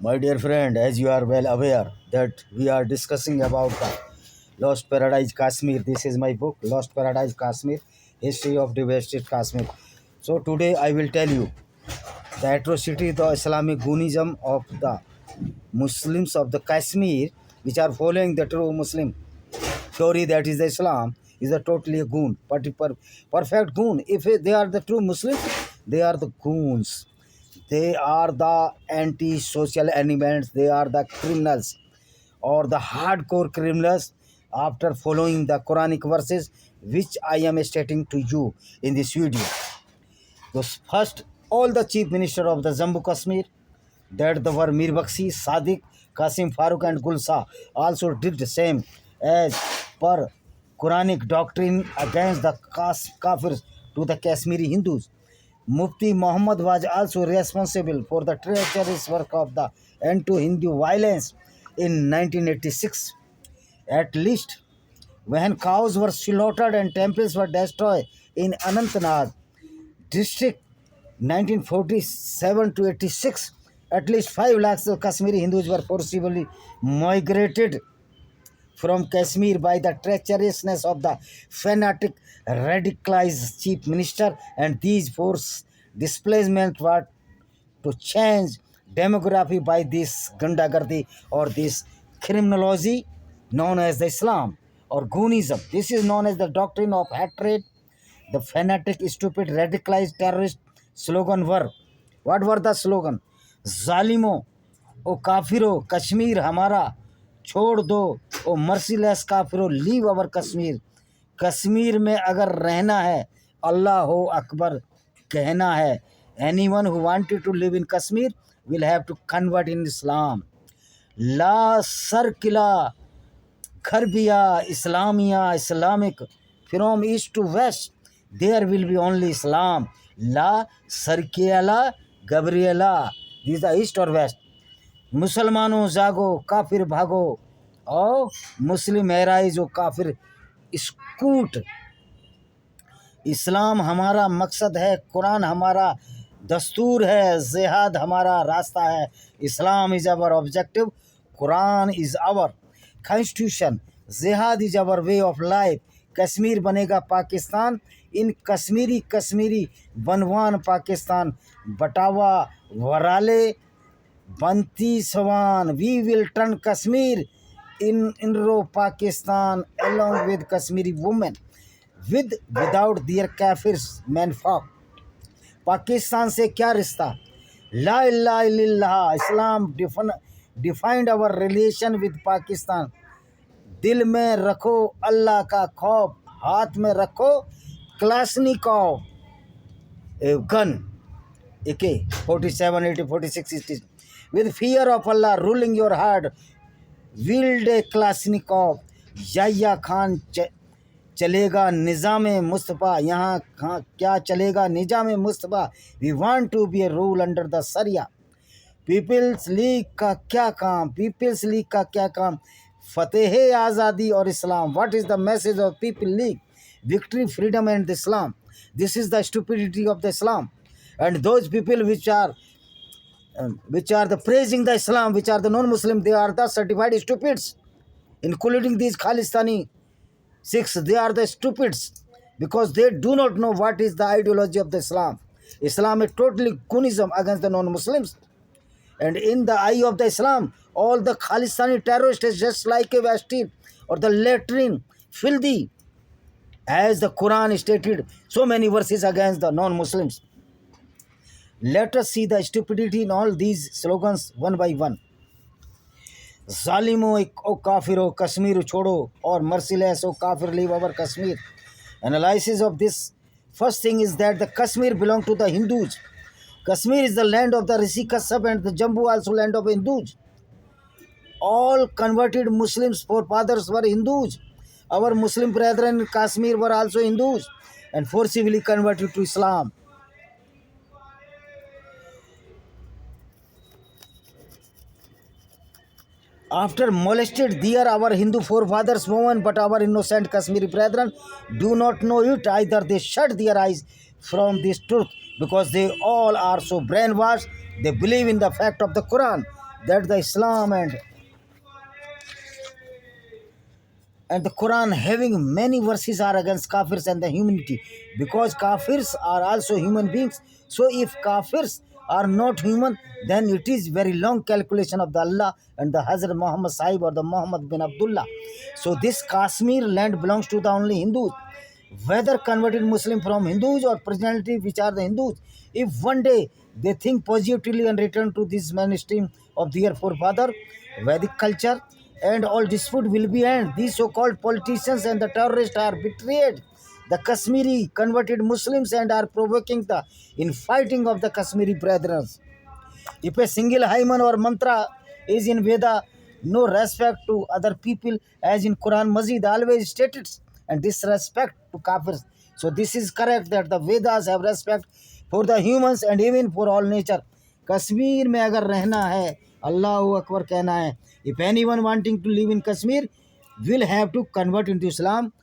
My dear friend, as you are well aware that we are discussing about the Lost Paradise Kashmir. This is my book, Lost Paradise Kashmir, History of Devastated Kashmir. So today I will tell you the atrocity, the Islamic Gunism of the Muslims of the Kashmir, which are following the true Muslim theory, that is the Islam, is a totally a goon, perfect goon. If they are the true Muslims, they are the goons. They are the anti-social elements. They are the criminals or the hardcore criminals after following the Quranic verses which I am stating to you in this video. So first, all the chief minister of the Jammu Kashmir, that the were Mir Bakshi, Sadiq, Qasim Farooq and Gulsa also did the same as per Quranic doctrine against the Kafirs to the Kashmiri Hindus. Mufti Muhammad was also responsible for the treacherous work of the end to Hindu violence in 1986. At least when cows were slaughtered and temples were destroyed in Anantnag district 1947 to 86, at least 5 lakhs of Kashmiri Hindus were forcibly migrated from Kashmir by the treacherousness of the fanatic radicalized chief minister, and these forced displacement were to change demography by this gundagardi or this criminology known as the Islam or Goonism. This is known as the doctrine of hatred. The fanatic, stupid, radicalized terrorist slogan were, what were the slogan? जालिमो ओ काफिरो कश्मीर हमारा छोड़ दो, ओ merciless काफिरो leave अवर कश्मीर। कश्मीर में अगर रहना है अल्लाह हो अकबर कहना है। Anyone who wanted to live in Kashmir will have to convert in Islam. La Sarkila Kharbiya Islamia Islamic from east to west, there will be only Islam. La Sarkiala Gabriela, this is the east or west. मुसलमानों जागो काफिर भागो और मुस्लिम arise जो काफिर scoot. इस्लाम हमारा मकसद है, कुरान हमारा दस्तूर है, जिहाद हमारा रास्ता है। Islam is our objective, Quran is our constitution, jihad is our way of life. Kashmir बनेगा पाकिस्तान, इन कश्मीरी बनवान पाकिस्तान, बटावा वराले बंती सवान, we will turn Kashmir in into Pakistan along with Kashmiri women without their kafirs men folk। Pakistan से क्या रिश्ता? ला इलाहा इल्लल्लाह, Islam defined our relation with Pakistan. दिल में रखो अल्लाह का खौफ, हाथ में रखो Kalashnikov gun AK-47, AK-46 with fear of Allah ruling your heart, wield a Kalashnikov। Yahya Khan चलेगा निज़ाम मुस्तफ़ा, यहाँ क्या चलेगा निज़ाम मुस्तफ़ा। We want to be a rule under the sharia. People's League का क्या काम? पीपल्स लीग का क्या काम? फतेह आज़ादी और इस्लाम। What is the message of People League? Victory, freedom and the Islam. This is the stupidity of the Islam. And those people which are the praising the Islam, which are the non-Muslim, they are the certified stupids, including these Khalistani Sikhs. They are the stupids because they do not know what is the ideology of the Islam. Islam is totally Kunism against the non-Muslims, and in the eye of the Islam, all the Khalistani terrorists is just like a vestige or the latrine, filthy, as the Quran stated so many verses against the non-Muslims. Let us see the stupidity in all these slogans one by one. जालिमो ओ काफिरो कश्मीर छोड़ो और merciless O kafir leave our Kashmir. Analysis of this, first thing is that the Kashmir belong to the Hindus. Kashmir is the land of the Rishi Kashyap and the Jammu also land of Hindus. All converted Muslims forefathers were Hindus. Our Muslim brethren in Kashmir were also Hindus and forcibly converted to Islam. After molested there our Hindu forefathers women, but our innocent Kashmiri brethren do not know it. Either they shut their eyes from this truth because they all are so brainwashed. They believe in the fact of the Quran that the Islam and the Quran having many verses are against kafirs and the humanity, because kafirs are also human beings. So if kafirs are not human, then it is very long calculation of the Allah and the Hazrat Muhammad Sahib or the Muhammad bin Abdullah. So this Kashmir land belongs to the only Hindus, whether converted Muslim from Hindus or presently which are the Hindus. If one day they think positively and return to this mainstream of their forefather Vedic culture, and all dispute will be end. These so-called politicians and the terrorists are betrayed the Kashmiri converted Muslims and are provoking the infighting of the Kashmiri brethren. If a single hymen or mantra is in Veda, no respect to other people, as in Quran Majid always stated, and disrespect to kafirs. So this is correct that the Vedas have respect for the humans and even for all nature. Kashmir में अगर रहना है, अल्लाह अकबर कहना है. If anyone wanting to live in Kashmir will have to convert into Islam.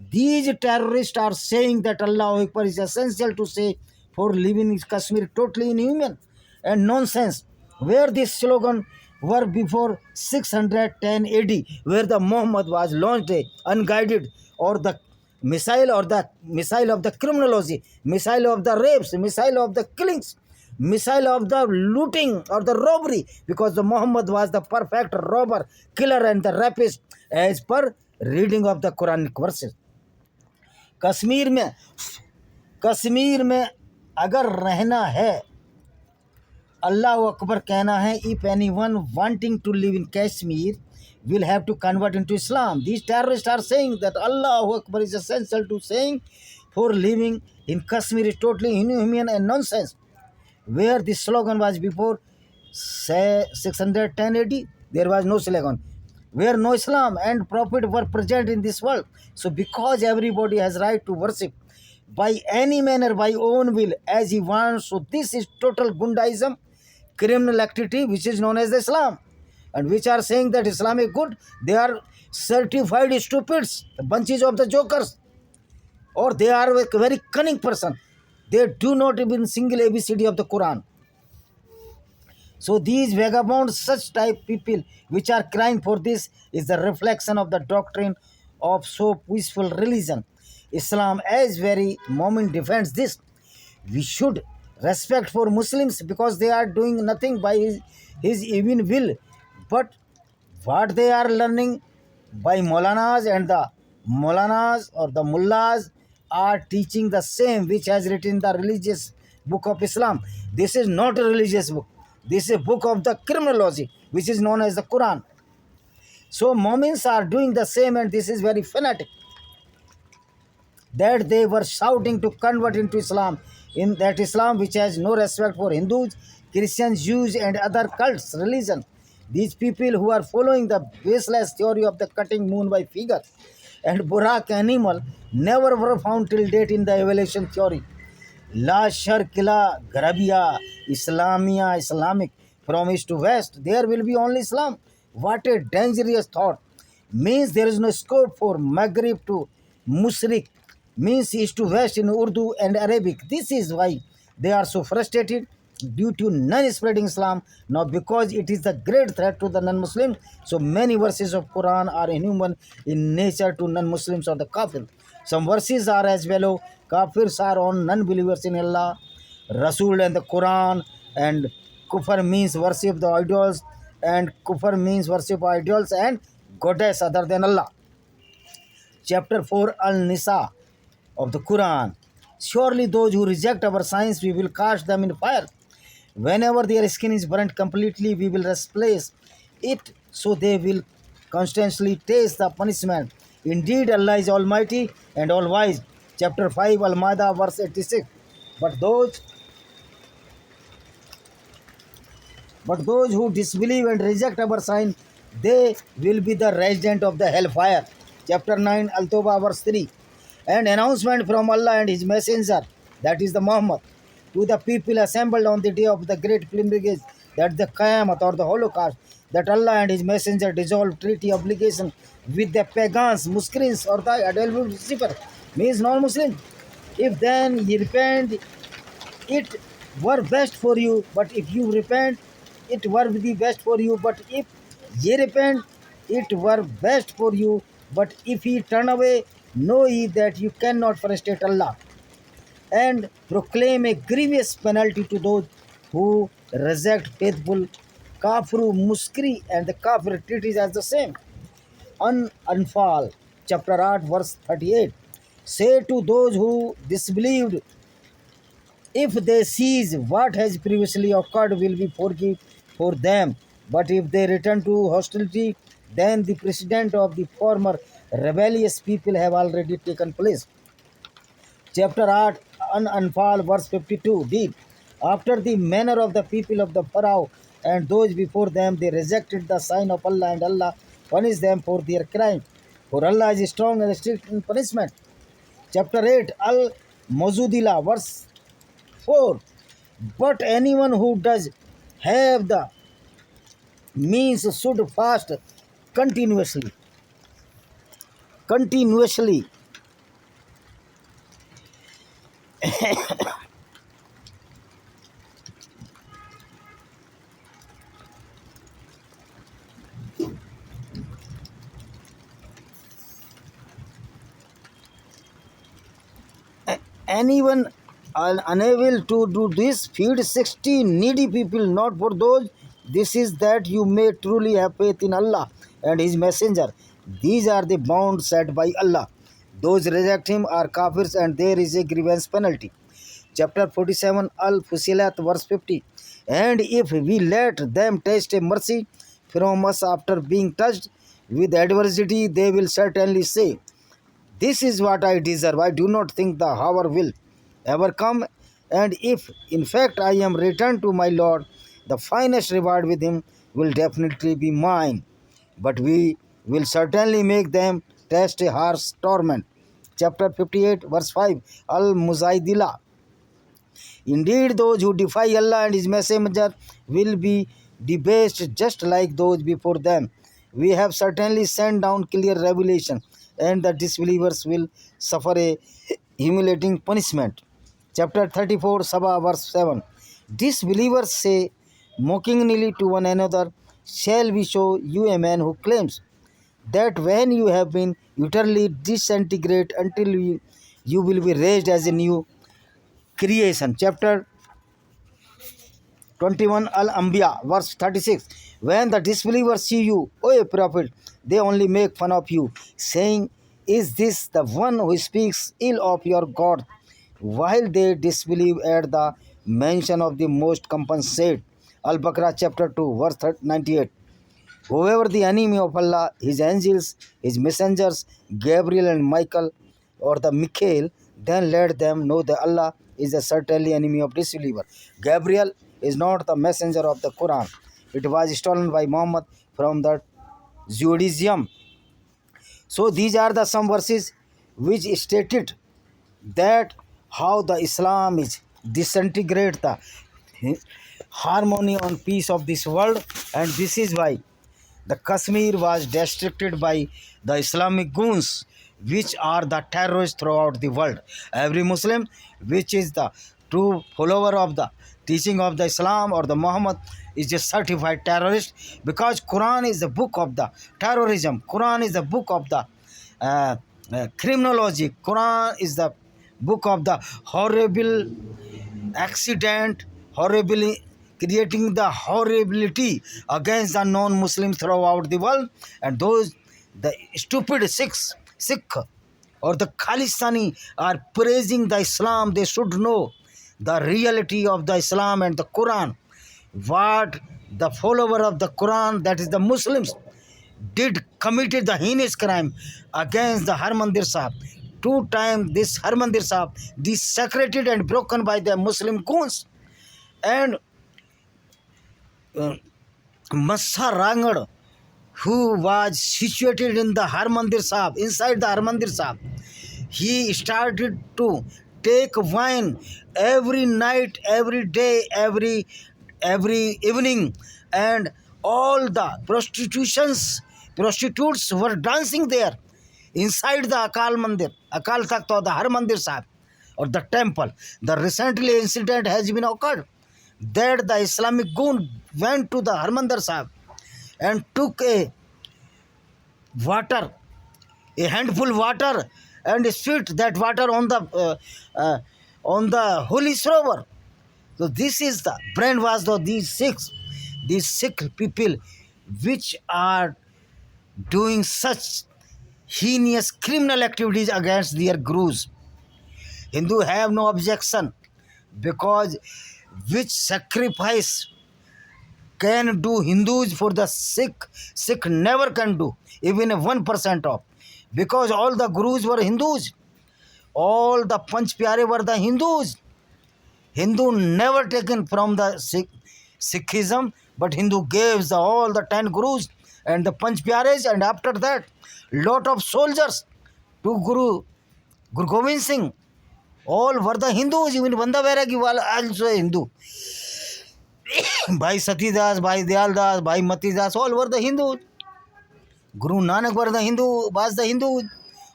These terrorists are saying that Allah Akbar is essential to say for living in Kashmir, totally inhuman and nonsense. Where this slogan were before 610 AD, where the Muhammad was launched unguided, or the missile of the criminology, missile of the rapes, missile of the killings, missile of the looting or the robbery, because the Muhammad was the perfect robber, killer and the rapist as per reading of the Quranic verses. Kashmir में अगर रहना है, अल्लाह अकबर कहना है. If anyone wanting to live in Kashmir will have to convert into Islam. These terrorists are saying that Allah Akbar is essential to saying for living in Kashmir is totally inhuman and nonsense. Where this slogan was before say 610 AD, there was no slogan. Where no Islam and Prophet were present in this world. So because everybody has right to worship by any manner, by own will, as he wants, so this is total Gundaism, criminal activity, which is known as Islam. And which are saying that Islam is good, they are certified stupids, bunches of the jokers, or they are a very cunning person. They do not even single ABCD of the Quran. So these vagabonds, such type people which are crying for this, is the reflection of the doctrine of so peaceful religion. Islam as very moment defends this. We should respect for Muslims because they are doing nothing by his even will. But what they are learning by Maulanas, and the Maulanas or the Mullahs are teaching the same which has written the religious book of Islam. This is not a religious book. This is a book of the criminology, which is known as the Quran. So Momins are doing the same, and this is very fanatic. That they were shouting to convert into Islam, in that Islam which has no respect for Hindus, Christians, Jews and other cults, religion. These people who are following the baseless theory of the cutting moon by figure and Burak animal never were found till date in the evolution theory. La Sharkila Garabia, Islamia, Islamic, from east to west, there will be only Islam. What a dangerous thought. Means there is no scope for Maghrib to Musrik, means east to west in Urdu and Arabic. This is why they are so frustrated due to non-spreading Islam, not because it is the great threat to the non-Muslims. So many verses of Quran are inhuman in nature to non-Muslims or the kafir. Some verses are as below. Kafirs are on non-believers in Allah, Rasul and the Quran, and kufr means worship the idols, and kufr means worship idols and goddess other than Allah. Chapter 4 Al-Nisa of the Quran. Surely those who reject our signs, we will cast them in fire. Whenever their skin is burnt completely, we will replace it, so they will constantly taste the punishment. Indeed, Allah is Almighty and All-Wise. Chapter 5 Al-Ma'idah, verse 86. But those who disbelieve and reject our sign, they will be the resident of the hellfire. Chapter 9 Al-Tawbah, verse 3. And announcement from Allah and His Messenger, that is the Muhammad, to the people assembled on the day of the great pilgrimage, that the Qiyamah or the Holocaust, that Allah and His Messenger dissolved treaty obligation with the pagans, Muslims or the adult receiver, means non-Muslim. If then ye repent, it were best for you, but if you repent it were the best for you, but if ye repent, it were best for you. But if ye turn away, know ye that you cannot frustrate Allah, and proclaim a grievous penalty to those who reject faithful. Kafru, Muskri, and the Kafir treat it as the same. Anfal, chapter 8, verse 38. Say to those who disbelieved, if they seize what has previously occurred, will be forgiven for them. But if they return to hostility, then the precedent of the former rebellious people have already taken place. Chapter 8, Anfal, verse 52. Deep. After the manner of the people of the Pharaoh and those before them, they rejected the sign of Allah, and Allah punished them for their crime. For Allah is strong and strict in punishment. Chapter 8, Al Muzudila, verse 4. But anyone who does have the means should fast continuously. Continuously. Anyone unable to do this, feed 60 needy people, not for those. This is that you may truly have faith in Allah and His Messenger. These are the bounds set by Allah. Those reject Him are kafirs, and there is a grievance penalty. Chapter 47, Al Fusilat, verse 50. And if we let them taste a mercy from us after being touched with adversity, they will certainly say, this is what I deserve. I do not think the hour will ever come. And if, in fact, I am returned to my Lord, the finest reward with Him will definitely be mine. But we will certainly make them taste a harsh torment. Chapter 58, verse 5, Al Muzaidila. Indeed, those who defy Allah and His Messenger will be debased just like those before them. We have certainly sent down clear revelation, and the disbelievers will suffer a humiliating punishment. Chapter 34, Saba, verse 7. Disbelievers say mockingly to one another, shall we show you a man who claims that when you have been utterly disintegrate until you will be raised as a new creation. Chapter 21, Al-Anbiya, verse 36. When the disbelievers see you, O prophet, they only make fun of you, saying, is this the one who speaks ill of your God? While they disbelieve at the mention of the most compensate. Al-Baqarah, chapter 2, verse 98. Whoever the enemy of Allah, His angels, His messengers, Gabriel and Michael, or the Mikhail, then let them know that Allah is a certainly enemy of disbeliever. Gabriel is not the messenger of the Quran. It was stolen by Muhammad from the Judaism. So these are the some verses which stated that how the Islam is disintegrate the harmony and peace of this world, and this is why the Kashmir was destructed by the Islamic goons, which are the terrorists throughout the world. Every Muslim which is the true follower of the teaching of the Islam or the Muhammad is a certified terrorist, because Quran is the book of the terrorism. Quran is the book of the criminology. Quran is the book of the horrible accident, horrible creating the horribility against the non-Muslims throughout the world. And those the stupid Sikh or the Khalistani are praising the Islam. They should know the reality of the Islam and the Quran. What the follower of the Quran, that is the Muslims, did committed the heinous crime against the Harmandir Sahib. 2 times this Harmandir Sahib desecrated and broken by the Muslim goons. And Massa Rangad, who was situated in the Harmandir Sahib, inside the Harmandir Sahib, he started to take wine every night, every day, every evening, and all the prostitutes were dancing there inside the Akal Mandir, Akal Takht, or the Harmandir Sahib, or the temple. The recently incident has been occurred that the Islamic goon went to the Harmandir Sahib and took a water, a handful water, and spit that water on the holy Sarovar. So this is the brainwash of these Sikh people, which are doing such heinous criminal activities against their gurus. Hindu have no objection, because which sacrifice can do Hindus for the Sikh never can do, even 1% of, because all the gurus were Hindus, all the Panch Pyare were the Hindus. Hindu never taken from the Sikhism, but Hindu gave all the 10 gurus and the Panch Pyares, and after that, lot of soldiers to Guru Gobind Singh. All were the Hindus, even Banda Bairagi was also a Hindu. Bhai Satidas, Bhai Dayal Das, Bhai Mati Das, all were the Hindus. Guru Nanak were the Hindu, was the Hindu.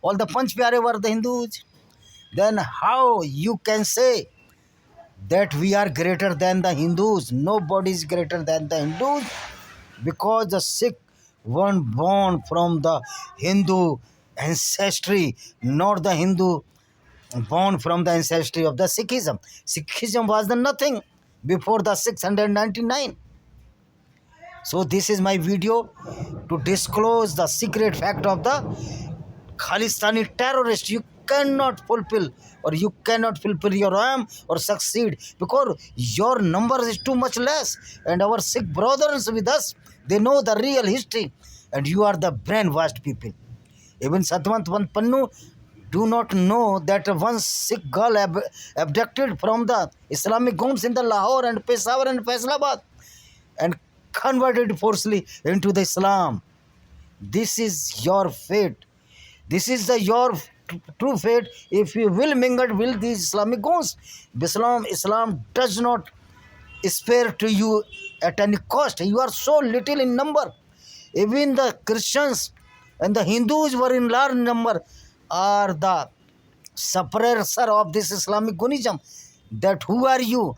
All the Panch Pyare were the Hindus. Then how you can say that we are greater than the Hindus? Nobody is greater than the Hindus, because the Sikh weren't born from the Hindu ancestry, not the Hindu born from the ancestry of the Sikhism. Sikhism was the nothing before the 699. So this is my video to disclose the secret fact of the Khalistani terrorist. You cannot fulfill, or you cannot fulfill your aim or succeed, because your numbers is too much less, and our Sikh brothers with us, they know the real history, and you are the brainwashed people. Even Satwant Pannu do not know that one Sikh girl abducted from the Islamic homes in the Lahore and Peshawar and Faisalabad and converted forcibly into the Islam. This is your fate. This is your true fate if you will mingle with these Islamic goons. Islam does not spare to you at any cost. You are so little in number. Even the Christians and the Hindus were in large number, are the suppressor of this Islamic Gunism. That who are you?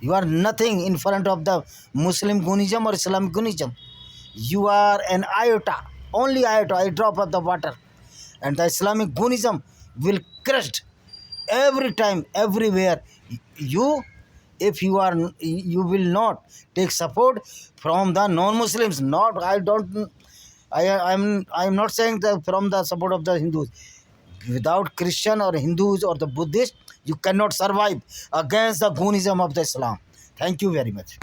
You are nothing in front of the Muslim Gunism or Islamic Gunism. You are an iota, only iota, a drop of the water. And the Islamic Gunism will crush every time, everywhere. If you will not take support from the non-Muslims. I am not saying that from the support of the Hindus. Without Christian or Hindus or the Buddhists, you cannot survive against the Gunism of the Islam. Thank you very much.